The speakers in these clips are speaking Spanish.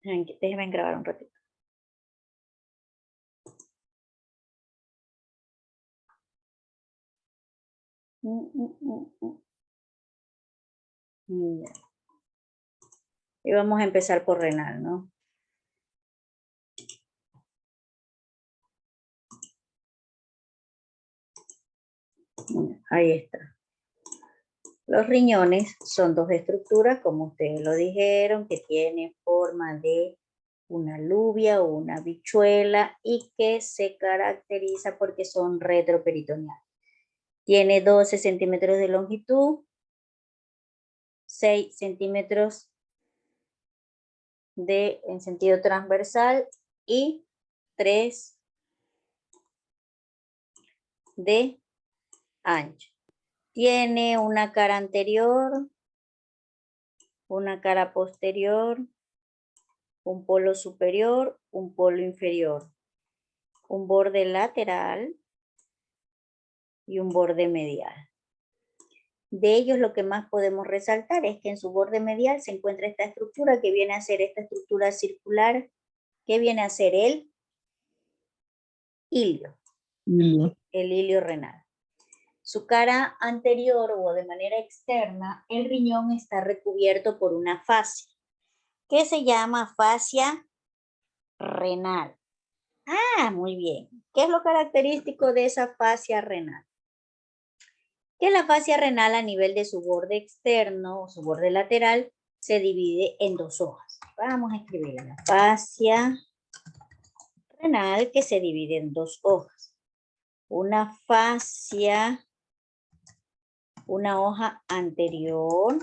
Déjenme grabar un ratito. Ya. Y vamos a empezar por renal, ¿no? Ahí está. Los riñones son dos estructuras, como ustedes lo dijeron, que tienen forma de una alubia o una habichuela y que se caracteriza porque son retroperitoneales. Tiene 12 centímetros de longitud, 6 centímetros en sentido transversal y 3 de ancho. Tiene una cara anterior, una cara posterior, un polo superior, un polo inferior, un borde lateral y un borde medial. De ellos lo que más podemos resaltar es que en su borde medial se encuentra esta estructura que viene a ser esta estructura circular, que viene a ser el hilio, el hilio renal. Su cara anterior o de manera externa, el riñón está recubierto por una fascia, que se llama fascia renal. Ah, muy bien. ¿Qué es lo característico de esa fascia renal? Que la fascia renal a nivel de su borde externo o su borde lateral se divide en dos hojas. Vamos a escribirla. La fascia renal que se divide en dos hojas. Una fascia, una hoja anterior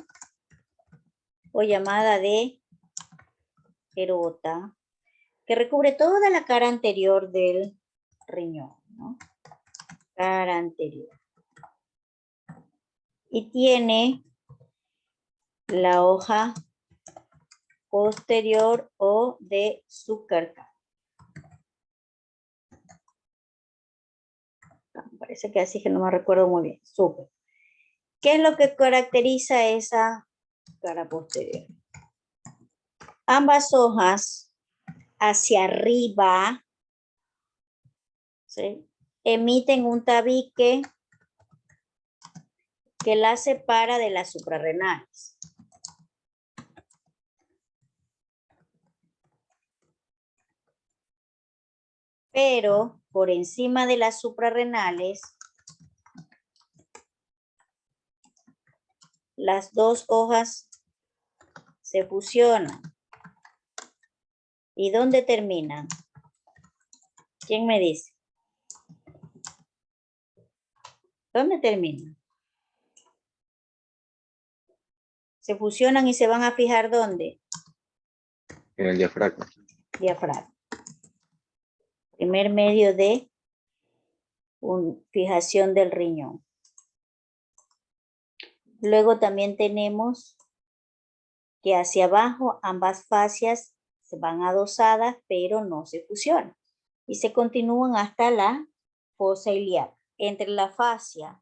o llamada de erota, que recubre toda la cara anterior del riñón, ¿no? Cara anterior. Y tiene la hoja posterior o de subcarcal. Parece que así, que no me recuerdo muy bien. Súper. ¿Qué es lo que caracteriza esa cara posterior? Ambas hojas hacia arriba, ¿sí?, emiten un tabique que la separa de las suprarrenales. Pero por encima de las suprarrenales, las dos hojas se fusionan. ¿Y dónde terminan? ¿Quién me dice? ¿Dónde terminan? Se fusionan y se van a fijar ¿dónde? En el diafragma. Diafragma. Primer medio de fijación del riñón. Luego también tenemos que hacia abajo ambas fascias se van adosadas, pero no se fusionan. Y se continúan hasta la fosa ilíaca. Entre la fascia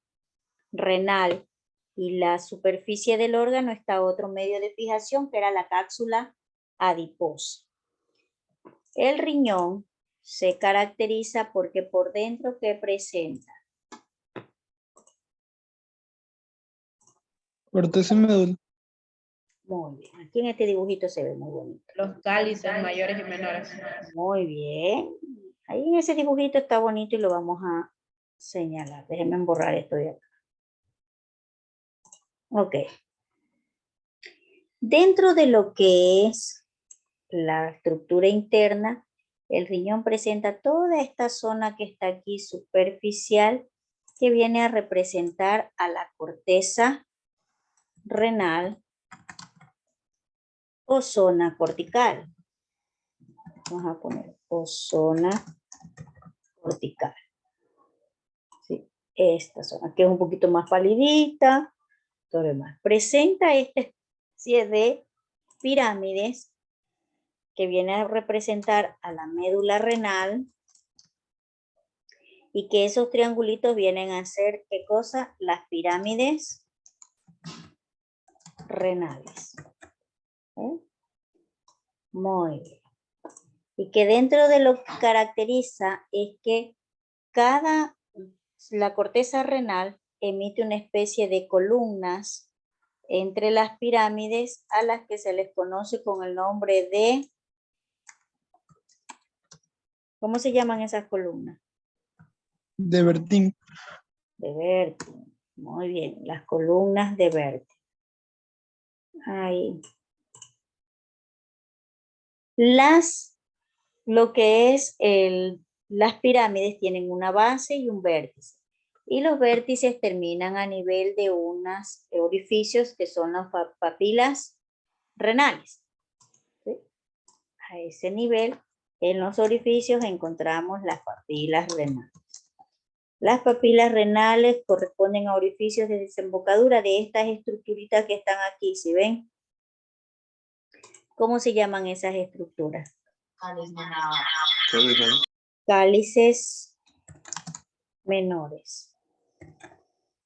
renal y la superficie del órgano está otro medio de fijación, que era la cápsula adiposa. El riñón se caracteriza porque por dentro, ¿qué presenta? Corteza y médula. Muy bien. Aquí en este dibujito se ve muy bonito. Los cálices mayores y menores. Muy bien. Ahí en ese dibujito está bonito y lo vamos a señalar. Déjenme borrar esto de acá. Ok. Dentro de lo que es la estructura interna, el riñón presenta toda esta zona que está aquí superficial, que viene a representar a la corteza renal o zona cortical. Vamos a poner o zona cortical. ¿Sí? Esta zona, que es un poquito más palidita, todo lo demás. Presenta esta especie de pirámides que viene a representar a la médula renal y que esos triangulitos vienen a ser, ¿qué cosa? Las pirámides renales. ¿Eh? Muy bien. Y que dentro de lo que caracteriza es que la corteza renal emite una especie de columnas entre las pirámides a las que se les conoce con el nombre de, ¿cómo se llaman esas columnas? De Bertín. De Bertin. Muy bien, las columnas de Bertin. Ahí. Lo que es las pirámides tienen una base y un vértice. Y los vértices terminan a nivel de unos orificios que son las papilas renales. ¿Sí? A ese nivel, en los orificios encontramos las papilas renales. Las papilas renales corresponden a orificios de desembocadura de estas estructuritas que están aquí, ¿sí ven? ¿Cómo se llaman esas estructuras? Cálices menores.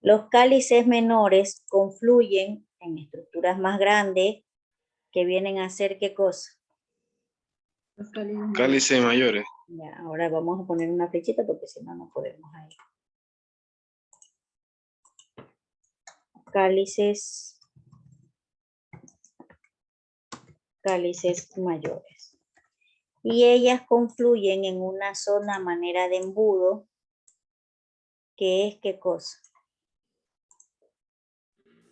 Los cálices menores confluyen en estructuras más grandes que vienen a ser ¿qué cosa? Cálices mayores. Ya, ahora vamos a poner una flechita porque si no, no podemos ahí. Cálices mayores. Y ellas confluyen en una zona a manera de embudo, que es ¿qué cosa?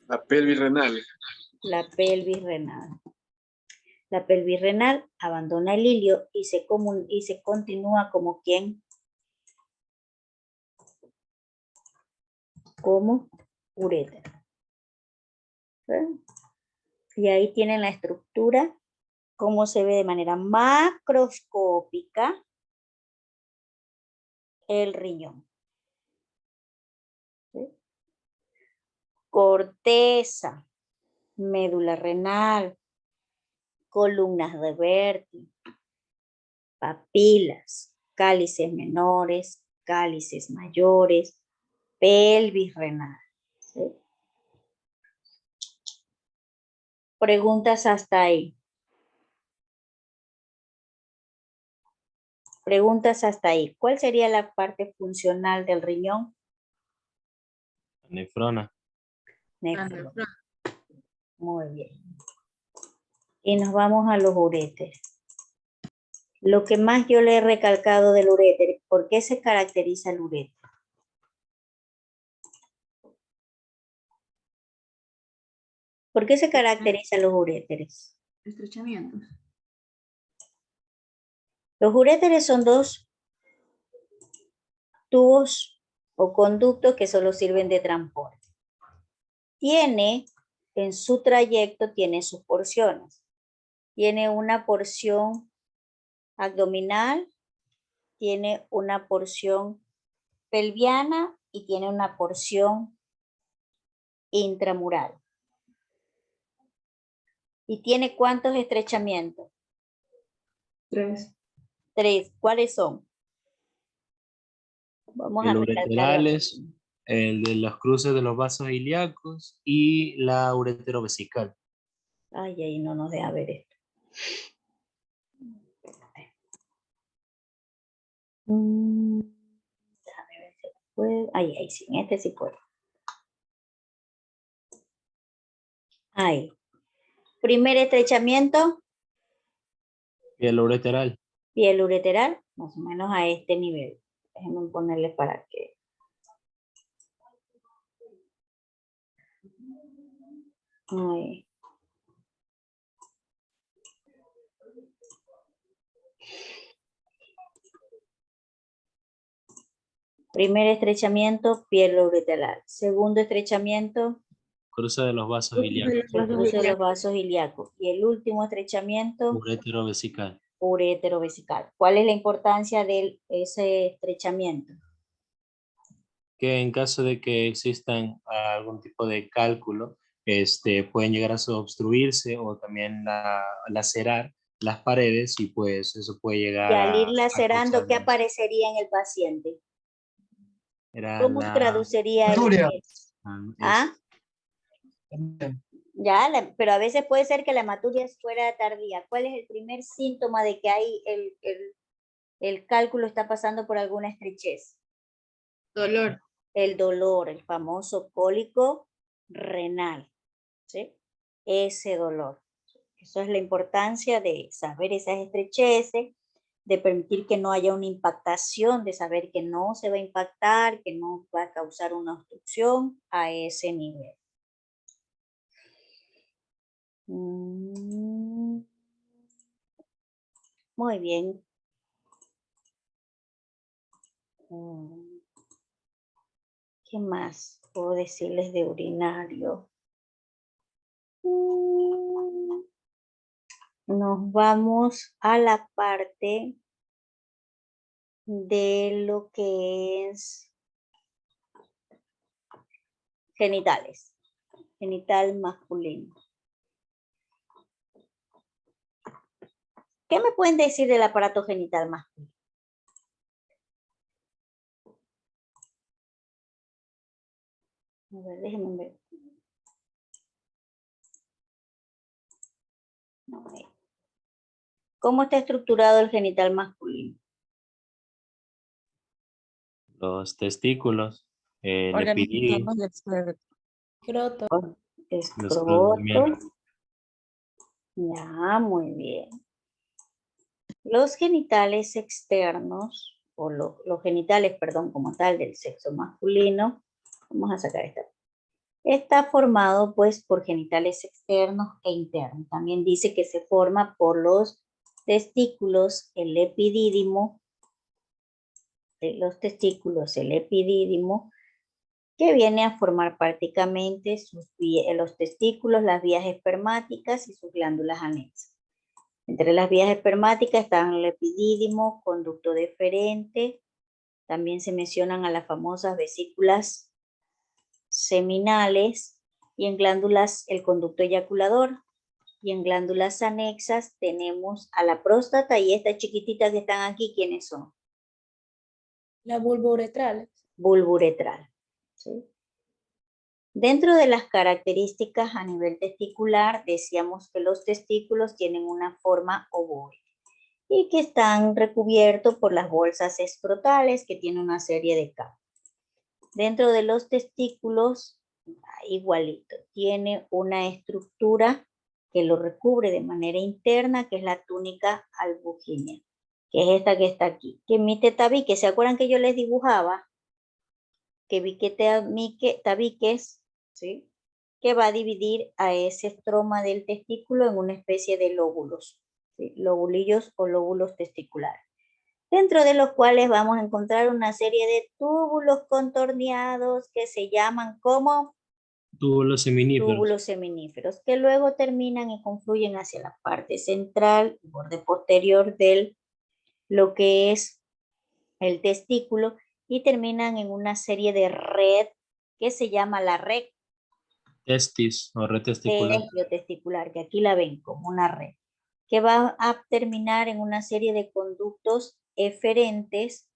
La pelvis renal. La pelvis renal. La pelvis renal abandona el ilio y se continúa como ¿quién? Como urétero. ¿Sí? Y ahí tienen la estructura, cómo se ve de manera macroscópica el riñón. ¿Sí? Corteza, médula renal, columnas de Bertin, papilas, cálices menores, cálices mayores, pelvis renal. ¿Sí? Preguntas hasta ahí. Preguntas hasta ahí. ¿Cuál sería la parte funcional del riñón? Nefrona. Nefrona. Muy bien. Y nos vamos a los uréteres. Lo que más yo le he recalcado del uréter, ¿por qué se caracteriza el uréter? ¿Por qué se caracterizan los uréteres? Estrechamientos. Los uréteres son dos tubos o conductos que solo sirven de transporte. En su trayecto, tiene sus porciones. Tiene una porción abdominal, tiene una porción pelviana y tiene una porción intramural. ¿Y tiene cuántos estrechamientos? 3. 3. ¿Cuáles son? Vamos a Los recalcar. ureterales, el de los cruces de los vasos ilíacos y la ureterovesical. Ay, ahí no nos deja ver esto. Déjame ver si puedo. Ahí, sí, en este sí puedo. Ahí. Primer estrechamiento. Piel ureteral. Piel ureteral, más o menos a este nivel. Déjenme ponerle para que. Ahí. Primer estrechamiento, piel ureteral. Segundo estrechamiento, Cruce de los vasos ilíacos. cruce de los vasos ilíacos. Y el último estrechamiento, Ureterovesical. ureterovesical. ¿Cuál es la importancia de ese estrechamiento? Que en caso de que existan algún tipo de cálculo, pueden llegar a obstruirse o también lacerar las paredes y pues eso puede llegar Y al ir a lacerando, causar ¿qué daño. aparecería en el paciente? Era ¿Cómo traduciría el? Arturia. ¿Ah? Ya, pero a veces puede ser que la hematuria fuera tardía. ¿Cuál es el primer síntoma de que hay el cálculo está pasando por alguna estrechez? Dolor. El dolor, el famoso cólico renal, ¿sí? Ese dolor. Eso es la importancia de saber esas estrecheces, de permitir que no haya una impactación, de saber que no se va a impactar, que no va a causar una obstrucción a ese nivel. Muy bien. ¿Qué más puedo decirles de urinario? Nos vamos a la parte de lo que es genitales, genital masculino. ¿Qué me pueden decir del aparato genital masculino? A ver, déjenme ver. ¿Cómo está estructurado el genital masculino? Los testículos, el epididio, Croto. los miembros. Ya, muy bien. Los genitales externos, o los genitales, perdón, como tal, del sexo masculino, vamos a sacar esta. Está formado, pues, por genitales externos e internos. También dice que se forma por los testículos, el epidídimo, que viene a formar prácticamente los testículos, las vías espermáticas y sus glándulas anexas. Entre las vías espermáticas están el epidídimo, conducto deferente, también se mencionan a las famosas vesículas seminales, y en glándulas el conducto eyaculador, y en glándulas anexas tenemos a la próstata, y estas chiquititas que están aquí, ¿quiénes son? La vulvouretrales. Vulvuretral, ¿sí? Dentro de las características a nivel testicular, decíamos que los testículos tienen una forma ovoide y que están recubiertos por las bolsas escrotales que tienen una serie de capas. Dentro de los testículos, igualito, tiene una estructura que lo recubre de manera interna, que es la túnica albuginea, que es esta que está aquí, que emite tabiques. ¿Se acuerdan que yo les dibujaba? Que tabiques, ¿sí? Que va a dividir a ese estroma del testículo en una especie de lóbulos, ¿sí? Lobulillos o lóbulos testiculares, dentro de los cuales vamos a encontrar una serie de túbulos contorneados que se llaman como Túbulos seminíferos. túbulos seminíferos, que luego terminan y confluyen hacia la parte central, borde posterior de lo que es el testículo, y terminan en una serie de red que se llama la red Testis o red testicular. testicular, que aquí la ven como una red, que va a terminar en una serie de conductos eferentes,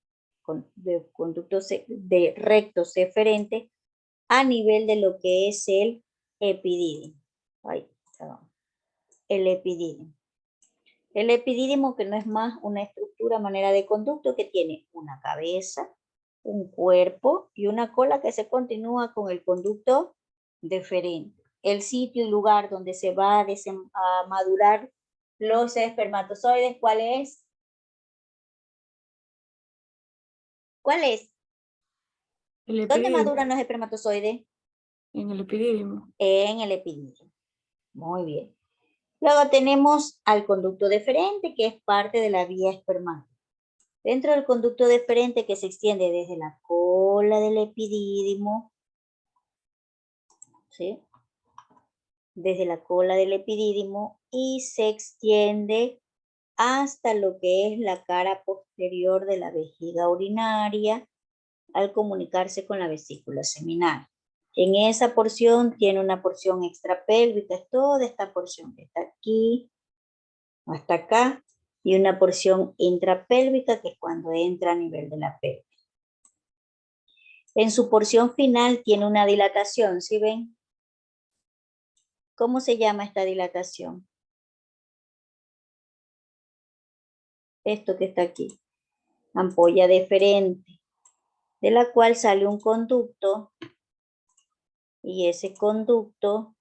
conductos de rectos eferentes a nivel de lo que es el epidídimo. El epidídimo. El epidídimo, que no es más una estructura, manera de conducto, que tiene una cabeza, un cuerpo y una cola que se continúa con el conducto deferente. El sitio y lugar donde se va a madurar los espermatozoides, ¿cuál es? ¿Cuál es? ¿Dónde maduran los espermatozoides? En el epidídimo. En el epidídimo. Muy bien. Luego tenemos al conducto deferente, que es parte de la vía espermática. Dentro del conducto deferente, que se extiende desde la cola del epidídimo, ¿sí? Desde la cola del epidídimo, y se extiende hasta lo que es la cara posterior de la vejiga urinaria al comunicarse con la vesícula seminal. En esa porción tiene una porción extrapélvica, es toda esta porción que está aquí hasta acá, y una porción intrapélvica, que es cuando entra a nivel de la pelvis. En su porción final tiene una dilatación, ¿sí ven? ¿Cómo se llama esta dilatación? Esto que está aquí. Ampolla deferente, de la cual sale un conducto y ese conducto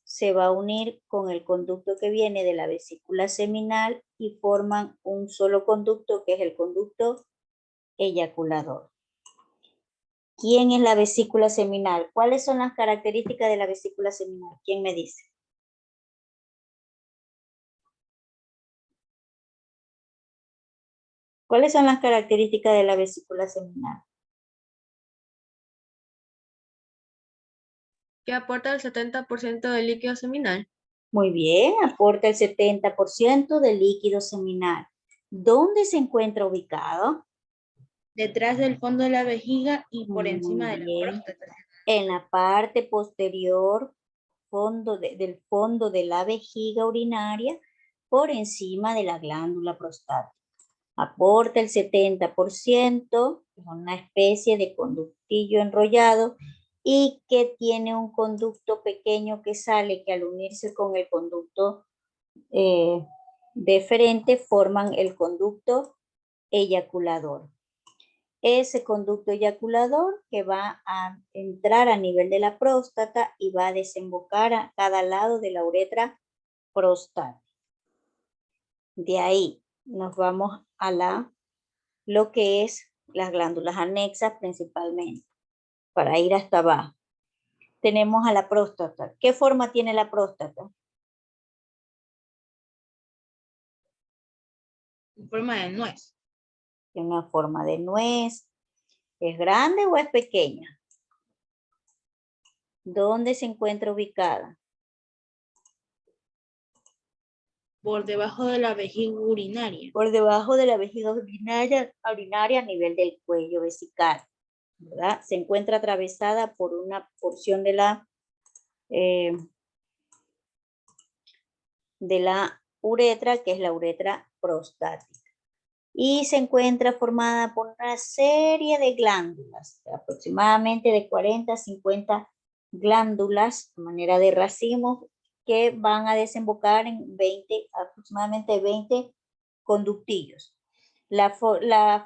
se va a unir con el conducto que viene de la vesícula seminal y forman un solo conducto que es el conducto eyaculador. ¿Quién es la vesícula seminal? ¿Cuáles son las características de la vesícula seminal? ¿Quién me dice? ¿Cuáles son las características de la vesícula seminal? Que aporta el 70% del líquido seminal. Muy bien, aporta el 70% del líquido seminal. ¿Dónde se encuentra ubicado? Detrás del fondo de la vejiga y por encima de la Bien. próstata. En la parte posterior del fondo de la vejiga urinaria, por encima de la glándula prostática. Aporta el 70%, es una especie de conductillo enrollado y que tiene un conducto pequeño que sale, que al unirse con el conducto deferente forman el conducto eyaculador. Ese conducto eyaculador que va a entrar a nivel de la próstata y va a desembocar a cada lado de la uretra prostática. De ahí nos vamos a lo que es las glándulas anexas principalmente, para ir hasta abajo. Tenemos a la próstata. ¿Qué forma tiene la próstata? En forma de nuez. Tiene una forma de nuez. ¿Es grande o es pequeña? ¿Dónde se encuentra ubicada? Por debajo de la vejiga urinaria. Por debajo de la vejiga urinaria a nivel del cuello vesical, ¿verdad? Se encuentra atravesada por una porción de la uretra, que es la uretra prostática. Y se encuentra formada por una serie de glándulas, aproximadamente de 40 a 50 glándulas, de manera de racimos, que van a desembocar en aproximadamente 20 conductillos. La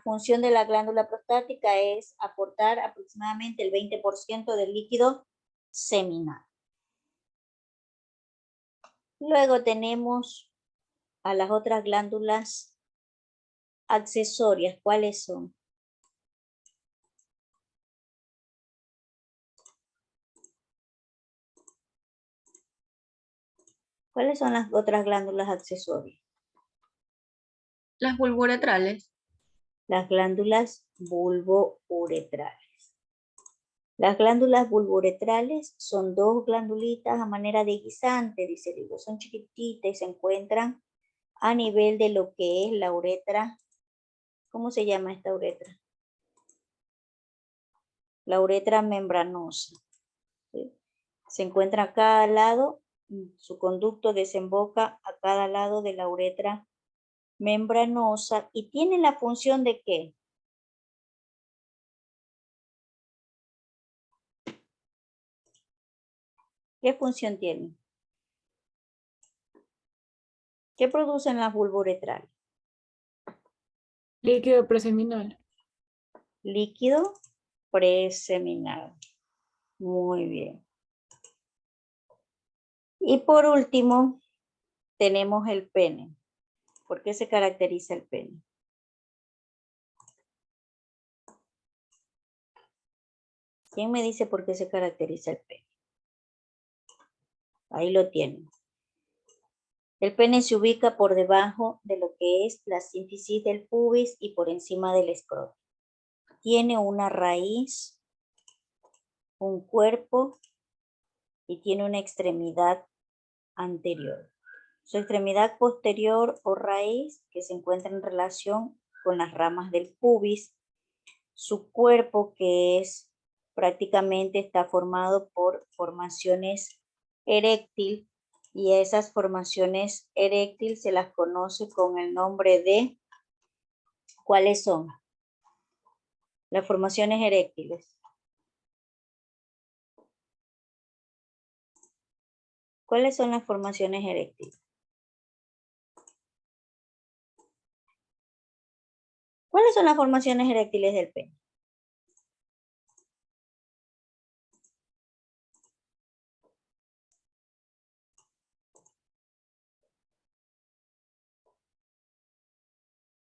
función de la glándula prostática es aportar aproximadamente el 20% del líquido seminal. Luego tenemos a las otras glándulas accesorias. ¿Cuáles son? ¿Cuáles son las otras glándulas accesorias? Las vulvouretrales. Las glándulas vulvouretrales. Las glándulas vulvouretrales son dos glandulitas a manera de guisante, dice Diego, son chiquititas y se encuentran a nivel de lo que es la uretra. ¿Cómo se llama esta uretra? La uretra membranosa. ¿Sí? Se encuentra a cada lado, su conducto desemboca a cada lado de la uretra membranosa y tiene la función de ¿qué? ¿Qué función tiene? ¿Qué producen las vulvouretrales? Líquido preseminal. Líquido preseminal. Muy bien. Y por último, tenemos el pene. ¿Por qué se caracteriza el pene? ¿Quién me dice por qué se caracteriza el pene? Ahí lo tienen. El pene se ubica por debajo de lo que es la sínfisis del pubis y por encima del escroto. Tiene una raíz, un cuerpo y tiene una extremidad anterior. Su extremidad posterior o raíz, que se encuentra en relación con las ramas del pubis. Su cuerpo, que es prácticamente está formado por formaciones eréctil, y esas formaciones eréctil se las conoce con el nombre de, ¿cuáles son? Las formaciones eréctiles. ¿Cuáles son las formaciones eréctiles? ¿Cuáles son las formaciones eréctiles del pene?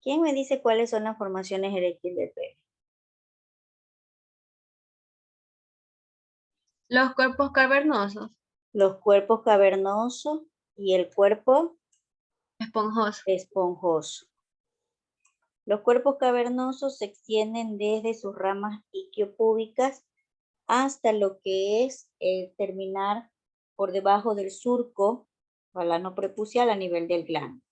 ¿Quién me dice cuáles son las formaciones eréctiles del pene? Los cuerpos cavernosos, Los cuerpos cavernosos y el cuerpo esponjosos. esponjoso. Los cuerpos cavernosos se extienden desde sus ramas isquiopúbicas hasta lo que es terminar por debajo del surco balano prepucial a nivel del glande.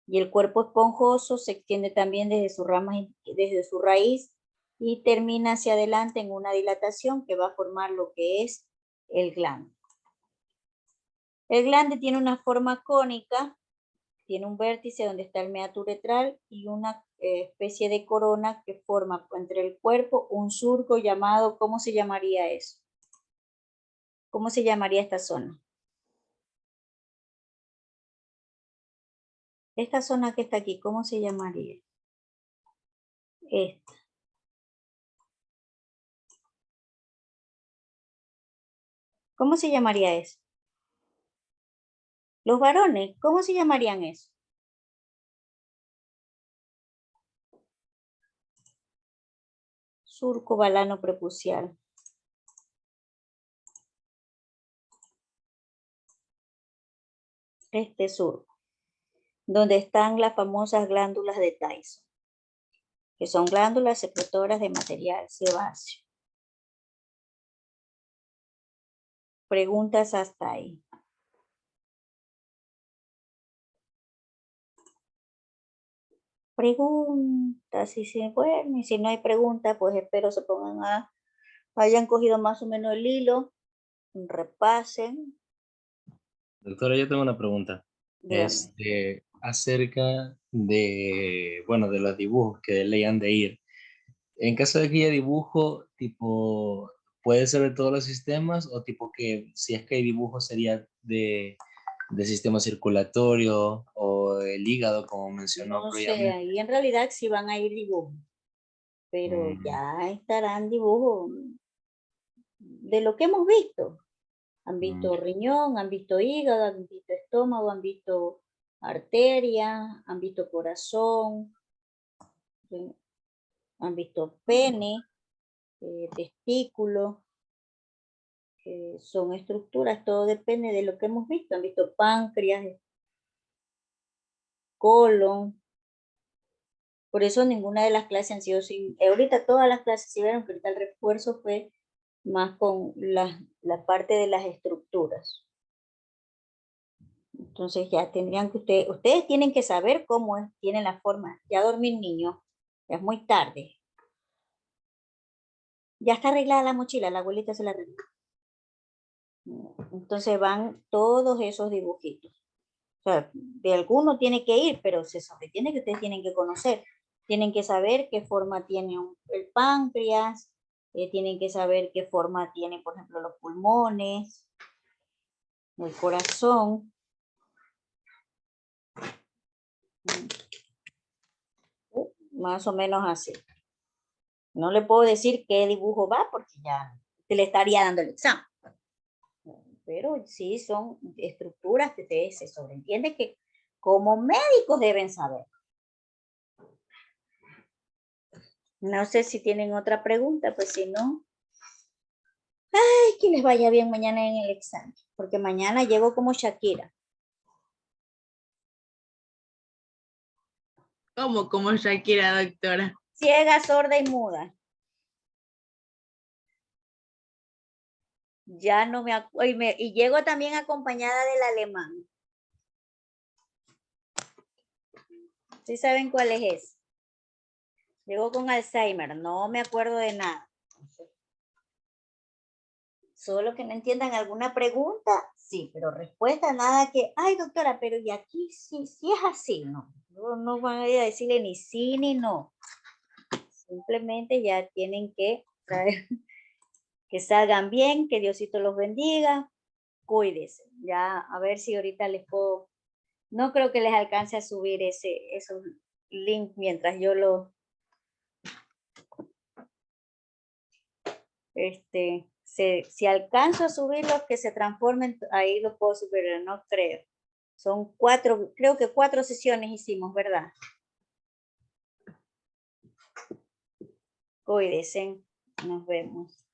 Y el cuerpo esponjoso se extiende también desde su raíz y termina hacia adelante en una dilatación que va a formar lo que es el glande. El glande tiene una forma cónica, tiene un vértice donde está el meato uretral y una especie de corona que forma entre el cuerpo un surco llamado, ¿cómo se llamaría eso? ¿Cómo se llamaría esta zona? Esta zona que está aquí, ¿cómo se llamaría? Esta. ¿Cómo se llamaría eso? Los varones, ¿cómo se llamarían eso? Surco balano prepucial. Este surco, donde están las famosas glándulas de Tyson, que son glándulas secretoras de material sebáceo. Preguntas hasta ahí. Preguntas, bueno, y si no hay preguntas, pues espero se pongan hayan cogido más o menos el hilo, repasen. Doctora, yo tengo una pregunta. Dígame. Acerca de, bueno, de los dibujos que le han de ir. En caso de que haya dibujo, tipo, ¿puede ser de todos los sistemas? O tipo que si es que hay dibujo sería de sistema circulatorio o el hígado, como mencionó No sé, previamente. ahí en realidad sí van a ir dibujos, pero Mm, ya estarán dibujos de lo que hemos visto. Han visto ya. riñón, han visto hígado, han visto estómago, han visto arteria, han visto corazón, han visto pene, testículo, que son estructuras, todo depende de lo que hemos visto. Han visto páncreas, colon. Por eso ninguna de las clases han sido sin. Ahorita todas las clases sí vieron que ahorita el refuerzo fue más con la parte de las estructuras. Entonces ya tendrían que ustedes tienen que saber cómo tienen la forma. Ya dormir niño, ya es muy tarde. Ya está arreglada la mochila, la abuelita se la arregló. Entonces van todos esos dibujitos. O sea, de alguno tiene que ir, pero se sobreentiende que ustedes tienen que conocer. Tienen que saber qué forma tiene el páncreas, tienen que saber qué forma tiene, por ejemplo, los pulmones, el corazón. Más o menos así. No le puedo decir qué dibujo va porque ya te le estaría dando el examen. Pero sí son estructuras que ustedes se sobreentiende que como médicos deben saber. No sé si tienen otra pregunta, pues si no, ay, que les vaya bien mañana en el examen, porque mañana llego como Shakira. ¿Cómo? Como Shakira, doctora. Ciega, sorda y muda. Ya no me acuerdo. Y llego también acompañada del alemán. ¿Sí saben cuál es ese? Llego con Alzheimer, no me acuerdo de nada. Solo que no entiendan alguna pregunta, sí, pero respuesta nada que, ay doctora, pero y aquí sí, sí es así, no. No van a ir a decirle ni sí ni no. Simplemente ya tienen que saber que salgan bien, que Diosito los bendiga. cuídense. Ya, a ver si ahorita les puedo... No creo que les alcance a subir esos links mientras yo los... si alcanzo a subirlos, que se transformen, ahí lo puedo subir, no creo. Son 4, creo que 4 sesiones hicimos, ¿verdad? Cuídense, nos vemos.